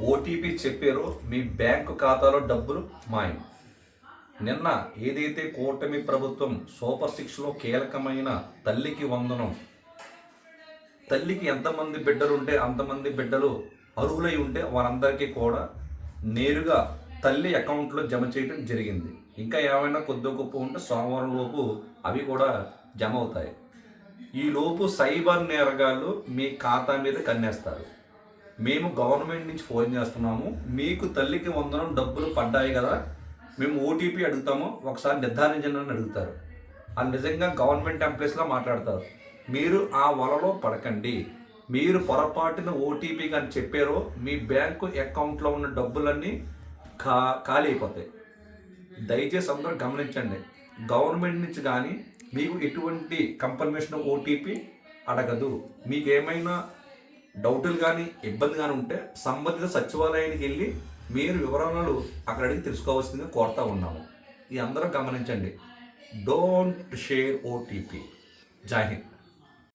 OTP చెప్పారో మీ bank ఖాతాలో డబ్బులు మాయం. నిన్న ఏదైతే కూటమి ప్రభుత్వం సూపర్ సిక్స్లో కీలకమైన తల్లికి వందనం, తల్లికి ఎంతమంది బిడ్డలు ఉంటే అంతమంది బిడ్డలు అర్హులై ఉంటే వారందరికీ కూడా నేరుగా తల్లి అకౌంట్లో జమ చేయడం జరిగింది. ఇంకా ఏమైనా కొద్ది గొప్ప ఉంటే సోమవారం లోపు అవి కూడా జమ అవుతాయి. ఈ లోపు సైబర్ నేరగాళ్ళు మీ ఖాతా మీద కన్నేస్తారు. మేము గవర్నమెంట్ నుంచి ఫోన్ చేస్తున్నాము, మీకు తల్లికి వందనం డబ్బులు పడ్డాయి కదా, మేము ఓటీపీ అడుగుతాము, ఒకసారి నిర్ధారించండి అని అడుగుతారు. వాళ్ళు నిజంగా గవర్నమెంట్ ఎంప్లాయీస్లా మాట్లాడతారు. మీరు ఆ వలలో పడకండి. మీరు పొరపాటున ఓటీపీ కానీ చెప్పారో మీ బ్యాంకు అకౌంట్లో ఉన్న డబ్బులన్నీ ఖాళీ అయిపోతాయి. దయచేసి అందరూ గమనించండి. గవర్నమెంట్ నుంచి కానీ మీకు ఎటువంటి కన్ఫర్మేషన్ ఓటీపీ అడగదు. మీకు ఏమైనా డౌటులు కానీ ఇబ్బంది కానీ ఉంటే సంబంధిత సచివాలయానికి వెళ్ళి మీరు వివరాలు అక్కడ అడిగి తెలుసుకోవాల్సిందిగా కోరుతా ఉన్నాము. ఈ అందరూ గమనించండి. Don't share OTP. జై హింద్.